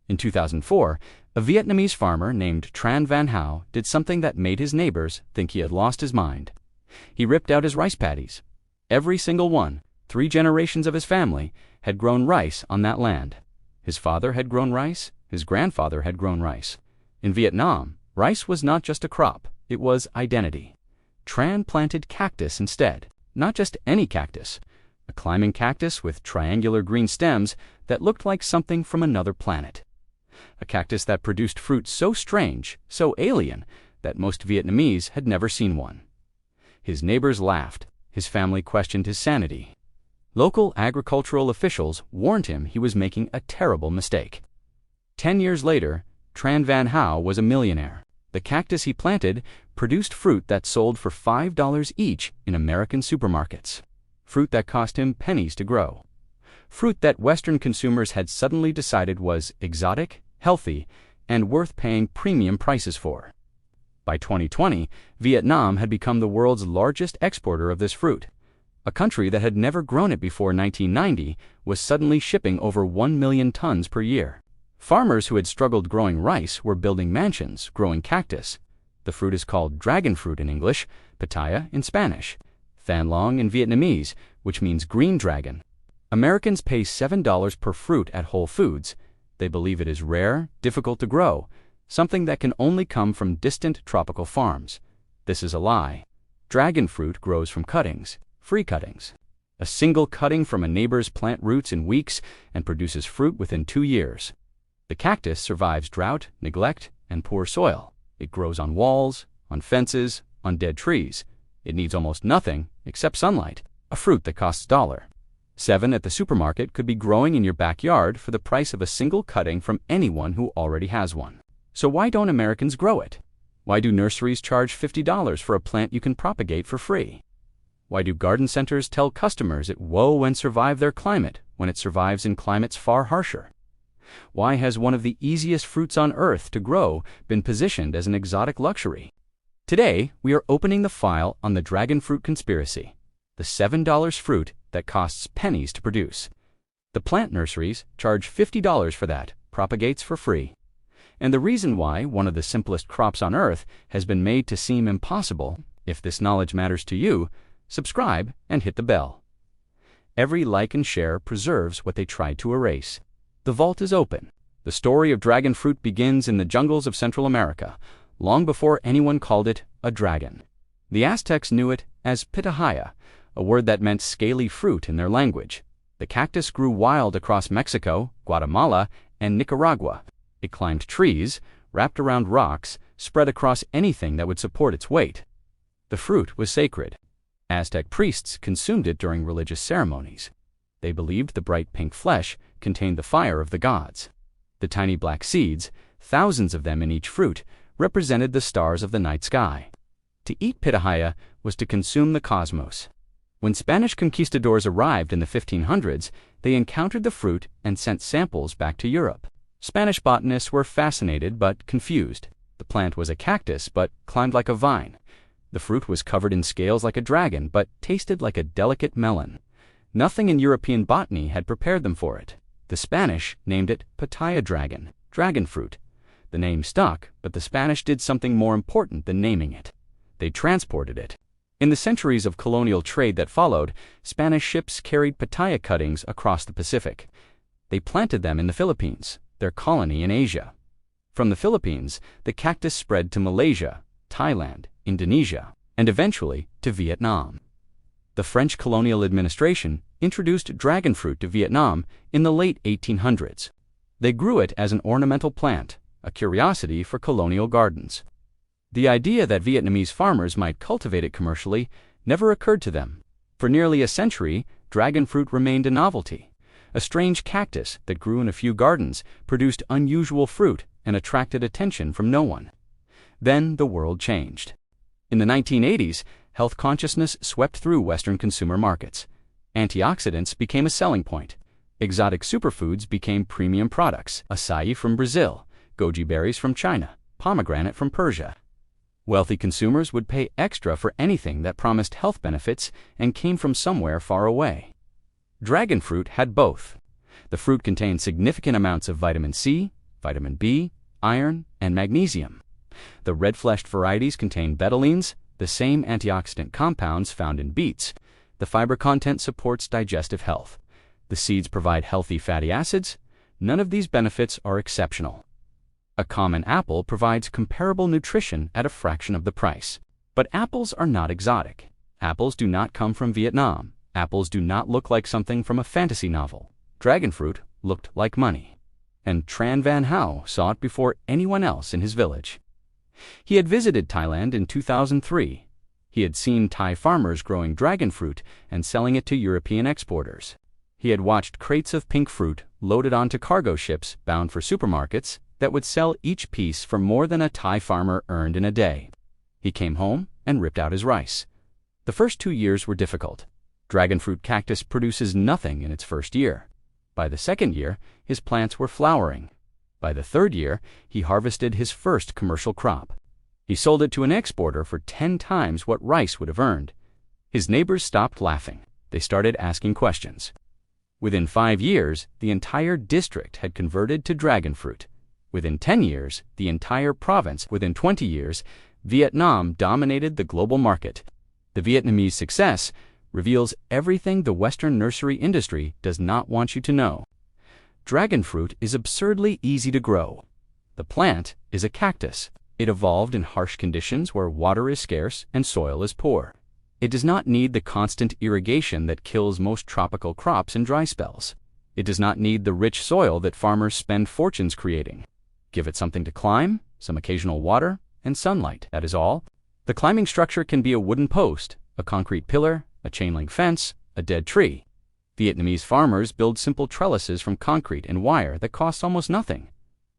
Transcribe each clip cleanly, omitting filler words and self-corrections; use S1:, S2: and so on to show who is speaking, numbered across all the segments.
S1: In 2004, a Vietnamese farmer named Tran Van Hao did something that made his neighbors think he had lost his mind. He ripped out his rice paddies. Every single one, 3 generations of his family, had grown rice on that land. His father had grown rice, his grandfather had grown rice. In Vietnam, rice was not just a crop, it was identity. Tran planted cactus instead, not just any cactus, a climbing cactus with triangular green stems that looked like something from another planet. A cactus that produced fruit so strange, so alien, that most Vietnamese had never seen one. His neighbors laughed. His family questioned his sanity. Local agricultural officials warned him he was making a terrible mistake. 10 years later, Tran Van Hao was a millionaire. The cactus he planted produced fruit that sold for $5 each in American supermarkets. Fruit that cost him pennies to grow. Fruit that Western consumers had suddenly decided was exotic, healthy, and worth paying premium prices for. By 2020, Vietnam had become the world's largest exporter of this fruit. A country that had never grown it before 1990 was suddenly shipping over 1 million tons per year. Farmers who had struggled growing rice were building mansions, growing cactus. The fruit is called dragon fruit in English, pitaya in Spanish, Than Long in Vietnamese, which means green dragon. Americans pay $7 per fruit at Whole Foods. They believe it is rare, difficult to grow, something that can only come from distant tropical farms. This is a lie. Dragon fruit grows from cuttings, free cuttings. A single cutting from a neighbor's plant roots in weeks and produces fruit within 2 years. The cactus survives drought, neglect, and poor soil. It grows on walls, on fences, on dead trees. It needs almost nothing except sunlight. A fruit that costs $7 at the supermarket could be growing in your backyard for the price of a single cutting from anyone who already has one. So why don't Americans grow it? Why do nurseries charge $50 for a plant you can propagate for free? Why do garden centers tell customers it won't survive their climate when it survives in climates far harsher? Why has one of the easiest fruits on earth to grow been positioned as an exotic luxury? Today, we are opening the file on the dragon fruit conspiracy, the $7 fruit that costs pennies to produce. The plant nurseries charge $50 for that, propagates for free. And the reason why one of the simplest crops on earth has been made to seem impossible. If this knowledge matters to you, subscribe and hit the bell. Every like and share preserves what they tried to erase. The vault is open. The story of dragon fruit begins in the jungles of Central America, long before anyone called it a dragon. The Aztecs knew it as pitahaya, a word that meant scaly fruit in their language. The cactus grew wild across Mexico, Guatemala, and Nicaragua. It climbed trees, wrapped around rocks, spread across anything that would support its weight. The fruit was sacred. Aztec priests consumed it during religious ceremonies. They believed the bright pink flesh contained the fire of the gods. The tiny black seeds, thousands of them in each fruit, represented the stars of the night sky. To eat pitahaya was to consume the cosmos. When Spanish conquistadors arrived in the 1500s, they encountered the fruit and sent samples back to Europe. Spanish botanists were fascinated but confused. The plant was a cactus but climbed like a vine. The fruit was covered in scales like a dragon but tasted like a delicate melon. Nothing in European botany had prepared them for it. The Spanish named it pitaya dragon, dragon fruit. The name stuck, but the Spanish did something more important than naming it. They transported it. In the centuries of colonial trade that followed, Spanish ships carried pitaya cuttings across the Pacific. They planted them in the Philippines, their colony in Asia. From the Philippines, the cactus spread to Malaysia, Thailand, Indonesia, and eventually to Vietnam. The French colonial administration introduced dragon fruit to Vietnam in the late 1800s. They grew it as an ornamental plant, a curiosity for colonial gardens. The idea that Vietnamese farmers might cultivate it commercially never occurred to them. For nearly a century, dragon fruit remained a novelty. A strange cactus that grew in a few gardens produced unusual fruit and attracted attention from no one. Then the world changed. In the 1980s, health consciousness swept through Western consumer markets. Antioxidants became a selling point. Exotic superfoods became premium products. Acai from Brazil, goji berries from China, pomegranate from Persia. Wealthy consumers would pay extra for anything that promised health benefits and came from somewhere far away. Dragon fruit had both. The fruit contained significant amounts of vitamin C, vitamin B, iron, and magnesium. The red-fleshed varieties contain betalains, the same antioxidant compounds found in beets. The fiber content supports digestive health. The seeds provide healthy fatty acids. None of these benefits are exceptional. A common apple provides comparable nutrition at a fraction of the price. But apples are not exotic. Apples do not come from Vietnam. Apples do not look like something from a fantasy novel. Dragon fruit looked like money. And Tran Van Hao saw it before anyone else in his village. He had visited Thailand in 2003. He had seen Thai farmers growing dragon fruit and selling it to European exporters. He had watched crates of pink fruit loaded onto cargo ships bound for supermarkets that would sell each piece for more than a Thai farmer earned in a day. He came home and ripped out his rice. The first 2 years were difficult. Dragon fruit cactus produces nothing in its first year. By the second year, his plants were flowering. By the third year, he harvested his first commercial crop. He sold it to an exporter for 10 times what rice would have earned. His neighbors stopped laughing. They started asking questions. Within 5 years, the entire district had converted to dragon fruit. Within 10 years, the entire province. Within 20 years, Vietnam dominated the global market. The Vietnamese success reveals everything the Western nursery industry does not want you to know. Dragon fruit is absurdly easy to grow. The plant is a cactus. It evolved in harsh conditions where water is scarce and soil is poor. It does not need the constant irrigation that kills most tropical crops in dry spells. It does not need the rich soil that farmers spend fortunes creating. Give it something to climb, some occasional water, and sunlight. That is all. The climbing structure can be a wooden post, a concrete pillar, a chain-link fence, a dead tree. Vietnamese farmers build simple trellises from concrete and wire that cost almost nothing.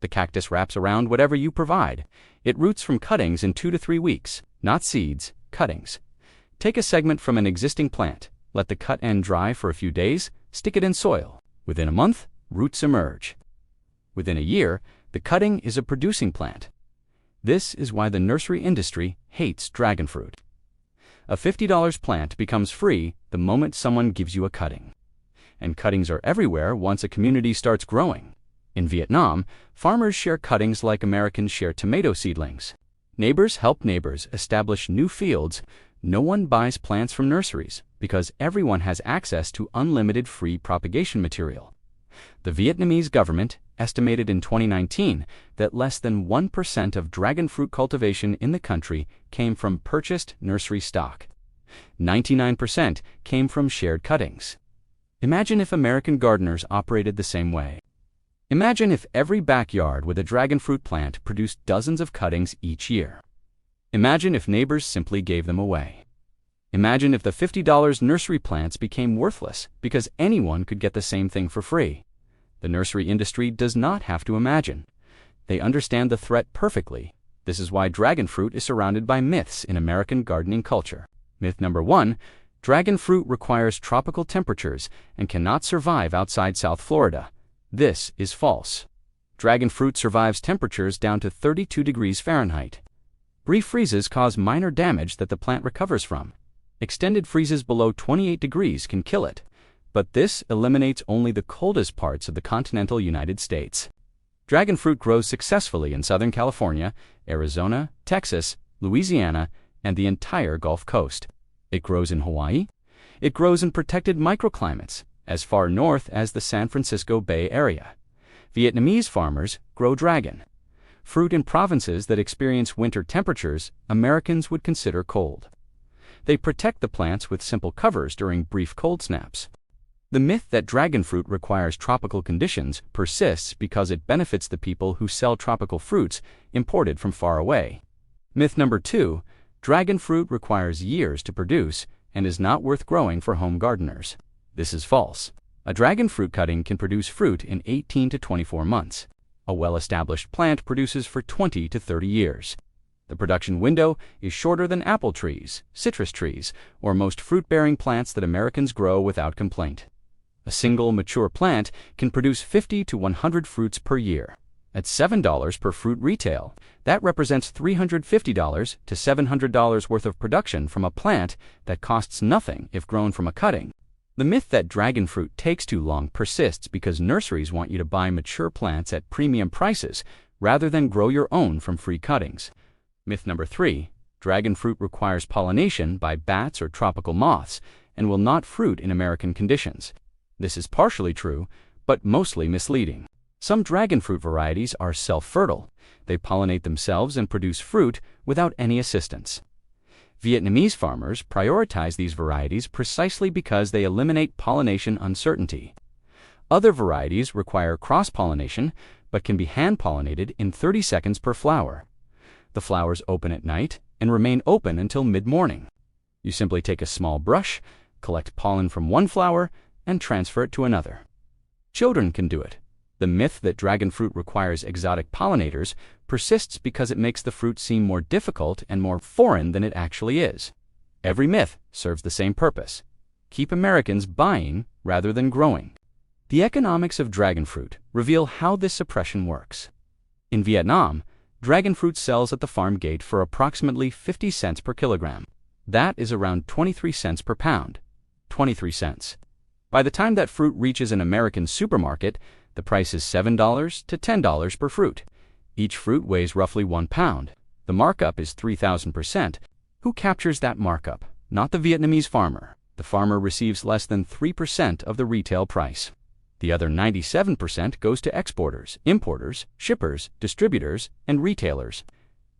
S1: The cactus wraps around whatever you provide. It roots from cuttings in 2 to 3 weeks, not seeds, cuttings. Take a segment from an existing plant, let the cut end dry for a few days, stick it in soil. Within a month, roots emerge. Within a year, the cutting is a producing plant. This is why the nursery industry hates dragon fruit. A $50 plant becomes free the moment someone gives you a cutting. And cuttings are everywhere once a community starts growing. In Vietnam, farmers share cuttings like Americans share tomato seedlings. Neighbors help neighbors establish new fields. No one buys plants from nurseries because everyone has access to unlimited free propagation material. The Vietnamese government estimated in 2019 that less than 1% of dragon fruit cultivation in the country came from purchased nursery stock. 99% came from shared cuttings. Imagine if American gardeners operated the same way. Imagine if every backyard with a dragon fruit plant produced dozens of cuttings each year. Imagine if neighbors simply gave them away. Imagine if the $50 nursery plants became worthless because anyone could get the same thing for free. The nursery industry does not have to imagine. They understand the threat perfectly. This is why dragon fruit is surrounded by myths in American gardening culture. Myth number 1, dragon fruit requires tropical temperatures and cannot survive outside South Florida. This is false. Dragon fruit survives temperatures down to 32 degrees Fahrenheit. Brief freezes cause minor damage that the plant recovers from. Extended freezes below 28 degrees can kill it, but this eliminates only the coldest parts of the continental United States. Dragon fruit grows successfully in Southern California, Arizona, Texas, Louisiana, and the entire Gulf Coast. It grows in Hawaii. It grows in protected microclimates, as far north as the San Francisco Bay Area. Vietnamese farmers grow dragon fruit in provinces that experience winter temperatures Americans would consider cold. They protect the plants with simple covers during brief cold snaps. The myth that dragon fruit requires tropical conditions persists because it benefits the people who sell tropical fruits imported from far away. Myth number 2, dragon fruit requires years to produce and is not worth growing for home gardeners. This is false. A dragon fruit cutting can produce fruit in 18 to 24 months. A well-established plant produces for 20 to 30 years. The production window is shorter than apple trees, citrus trees, or most fruit-bearing plants that Americans grow without complaint. A single mature plant can produce 50 to 100 fruits per year. At $7 per fruit retail, that represents $350 to $700 worth of production from a plant that costs nothing if grown from a cutting. The myth that dragon fruit takes too long persists because nurseries want you to buy mature plants at premium prices rather than grow your own from free cuttings. Myth number 3. Dragon fruit requires pollination by bats or tropical moths and will not fruit in American conditions. This is partially true, but mostly misleading. Some dragon fruit varieties are self-fertile. They pollinate themselves and produce fruit without any assistance. Vietnamese farmers prioritize these varieties precisely because they eliminate pollination uncertainty. Other varieties require cross-pollination but can be hand-pollinated in 30 seconds per flower. The flowers open at night and remain open until mid-morning. You simply take a small brush, collect pollen from one flower, and transfer it to another. Children can do it. The myth that dragon fruit requires exotic pollinators persists because it makes the fruit seem more difficult and more foreign than it actually is. Every myth serves the same purpose: keep Americans buying rather than growing. The economics of dragon fruit reveal how this suppression works. In Vietnam, dragon fruit sells at the farm gate for approximately 50 cents per kilogram. That is around 23 cents per pound. 23 cents. By the time that fruit reaches an American supermarket, the price is $7 to $10 per fruit. Each fruit weighs roughly 1 pound. The markup is 3,000%. Who captures that markup? Not the Vietnamese farmer. The farmer receives less than 3% of the retail price. The other 97% goes to exporters, importers, shippers, distributors, and retailers.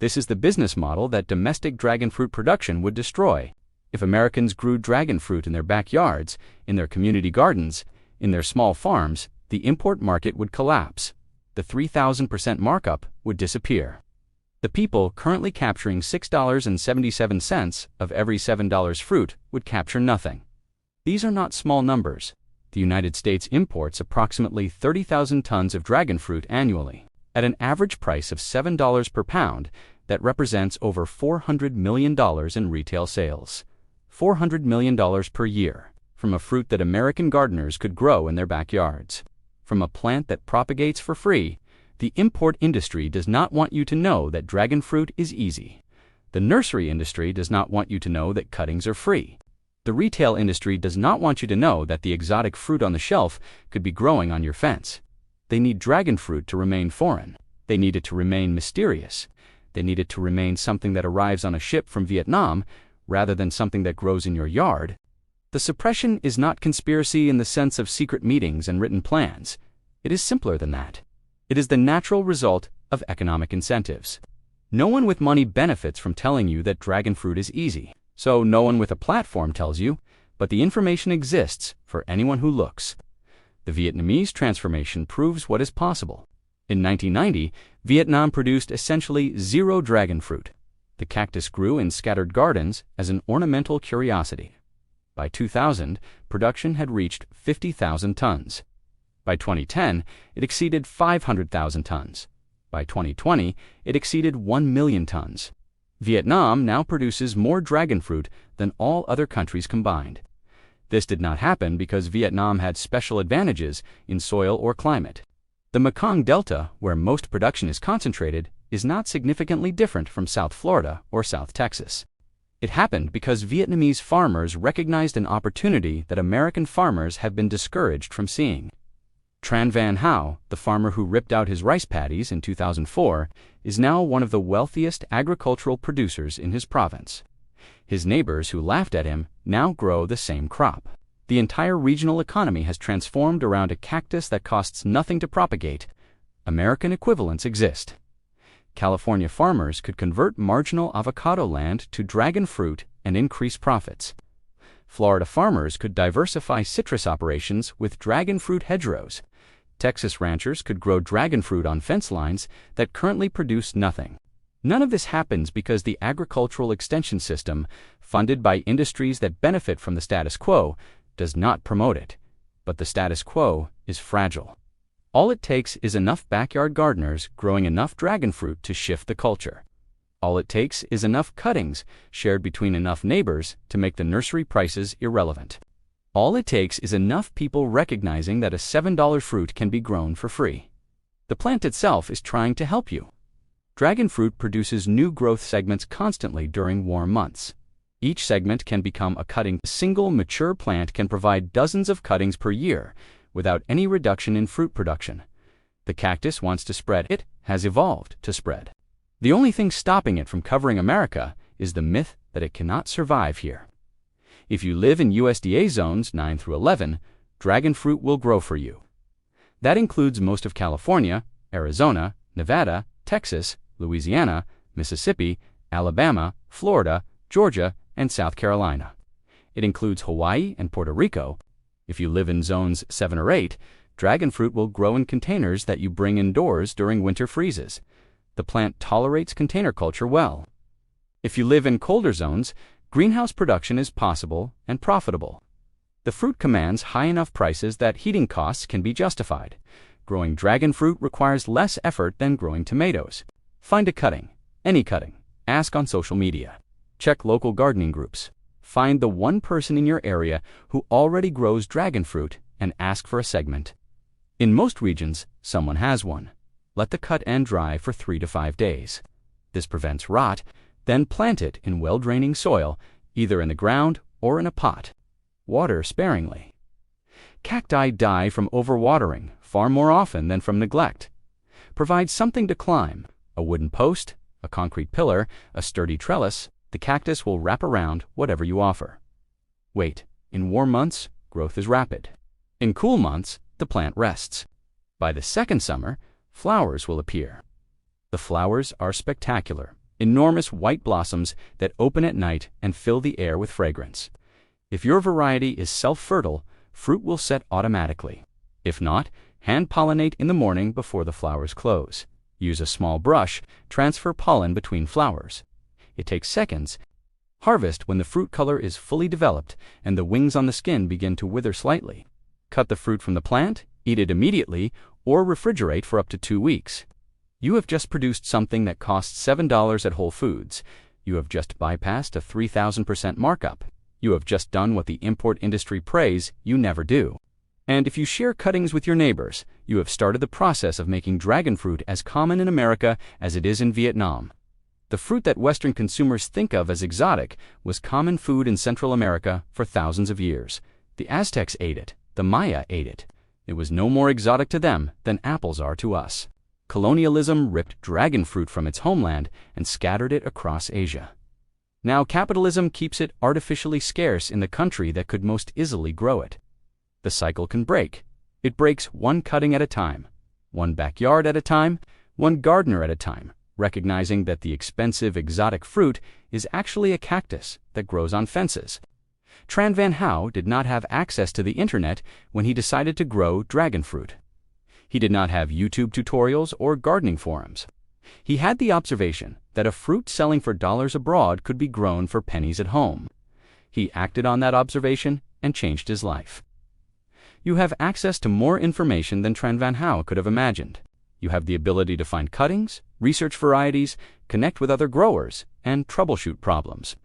S1: This is the business model that domestic dragon fruit production would destroy. If Americans grew dragon fruit in their backyards, in their community gardens, in their small farms, the import market would collapse. The 3,000% markup would disappear. The people currently capturing $6.77 of every $7 fruit would capture nothing. These are not small numbers. The United States imports approximately 30,000 tons of dragon fruit annually. At an average price of $7 per pound, that represents over $400 million in retail sales. $400 million per year, from a fruit that American gardeners could grow in their backyards. From a plant that propagates for free. The import industry does not want you to know that dragon fruit is easy. The nursery industry does not want you to know that cuttings are free. The retail industry does not want you to know that the exotic fruit on the shelf could be growing on your fence. They need dragon fruit to remain foreign. They need it to remain mysterious. They need it to remain something that arrives on a ship from Vietnam rather than something that grows in your yard. The suppression is not conspiracy in the sense of secret meetings and written plans. It is simpler than that. It is the natural result of economic incentives. No one with money benefits from telling you that dragon fruit is easy. So no one with a platform tells you, but the information exists for anyone who looks. The Vietnamese transformation proves what is possible. In 1990, Vietnam produced essentially zero dragon fruit. The cactus grew in scattered gardens as an ornamental curiosity. By 2000, production had reached 50,000 tons. By 2010, it exceeded 500,000 tons. By 2020, it exceeded 1 million tons. Vietnam now produces more dragon fruit than all other countries combined. This did not happen because Vietnam had special advantages in soil or climate. The Mekong Delta, where most production is concentrated, is not significantly different from South Florida or South Texas. It happened because Vietnamese farmers recognized an opportunity that American farmers have been discouraged from seeing. Tran Van Hao, the farmer who ripped out his rice paddies in 2004, is now one of the wealthiest agricultural producers in his province. His neighbors who laughed at him now grow the same crop. The entire regional economy has transformed around a cactus that costs nothing to propagate. American equivalents exist. California farmers could convert marginal avocado land to dragon fruit and increase profits. Florida farmers could diversify citrus operations with dragon fruit hedgerows. Texas ranchers could grow dragon fruit on fence lines that currently produce nothing. None of this happens because the agricultural extension system, funded by industries that benefit from the status quo, does not promote it. But the status quo is fragile. All it takes is enough backyard gardeners growing enough dragon fruit to shift the culture. All it takes is enough cuttings shared between enough neighbors to make the nursery prices irrelevant. All it takes is enough people recognizing that a $7 fruit can be grown for free. The plant itself is trying to help you. Dragon fruit produces new growth segments constantly during warm months. Each segment can become a cutting. A single mature plant can provide dozens of cuttings per year without any reduction in fruit production. The cactus wants to spread. It has evolved to spread. The only thing stopping it from covering America is the myth that it cannot survive here. If you live in USDA zones 9 through 11, dragon fruit will grow for you. That includes most of California, Arizona, Nevada, Texas, Louisiana, Mississippi, Alabama, Florida, Georgia, and South Carolina. It includes Hawaii and Puerto Rico. If you live in zones 7 or 8, dragon fruit will grow in containers that you bring indoors during winter freezes. The plant tolerates container culture well. If you live in colder zones, greenhouse production is possible and profitable. The fruit commands high enough prices that heating costs can be justified. Growing dragon fruit requires less effort than growing tomatoes. Find a cutting, any cutting. Ask on social media. Check local gardening groups. Find the one person in your area who already grows dragon fruit and ask for a segment. In most regions, someone has one. Let the cut end dry for 3 to 5 days. This prevents rot. Then plant it in well-draining soil, either in the ground or in a pot. Water sparingly. Cacti die from overwatering far more often than from neglect. Provide something to climb, a wooden post, a concrete pillar, a sturdy trellis. The cactus will wrap around whatever you offer. Wait. In warm months, growth is rapid. In cool months, the plant rests. By the second summer, flowers will appear. The flowers are spectacular, enormous white blossoms that open at night and fill the air with fragrance. If your variety is self-fertile, fruit will set automatically. If not, hand-pollinate in the morning before the flowers close. Use a small brush, transfer pollen between flowers. It takes seconds. Harvest when the fruit color is fully developed and the wings on the skin begin to wither slightly. Cut the fruit from the plant, eat it immediately, or refrigerate for up to 2 weeks. You have just produced something that costs $7 at Whole Foods. You have just bypassed a 3,000% markup. You have just done what the import industry prays you never do. And if you share cuttings with your neighbors, you have started the process of making dragon fruit as common in America as it is in Vietnam. The fruit that Western consumers think of as exotic was common food in Central America for thousands of years. The Aztecs ate it. The Maya ate it. It was no more exotic to them than apples are to us. Colonialism ripped dragon fruit from its homeland and scattered it across Asia. Now capitalism keeps it artificially scarce in the country that could most easily grow it. The cycle can break. It breaks one cutting at a time, one backyard at a time, one gardener at a time, recognizing that the expensive exotic fruit is actually a cactus that grows on fences. Tran Van Houw did not have access to the internet when he decided to grow dragon fruit. He did not have YouTube tutorials or gardening forums. He had the observation that a fruit selling for dollars abroad could be grown for pennies at home. He acted on that observation and changed his life. You have access to more information than Tran Van Houw could have imagined. You have the ability to find cuttings, research varieties, connect with other growers, and troubleshoot problems.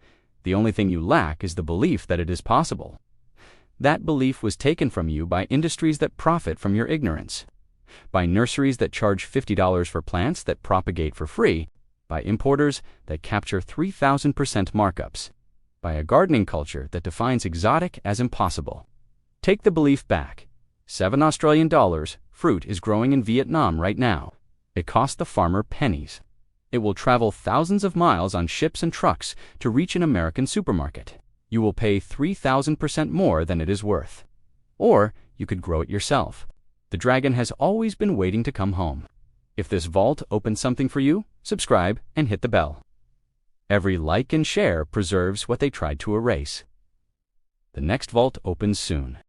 S1: The only thing you lack is the belief that it is possible. That belief was taken from you by industries that profit from your ignorance, by nurseries that charge $50 for plants that propagate for free, by importers that capture 3,000% markups, by a gardening culture that defines exotic as impossible. Take the belief back. $7 fruit is growing in Vietnam right now. It costs the farmer pennies. It will travel thousands of miles on ships and trucks to reach an American supermarket. You will pay 3,000% more than it is worth. Or you could grow it yourself. The dragon has always been waiting to come home. If this vault opens something for you, subscribe and hit the bell. Every like and share preserves what they tried to erase. The next vault opens soon.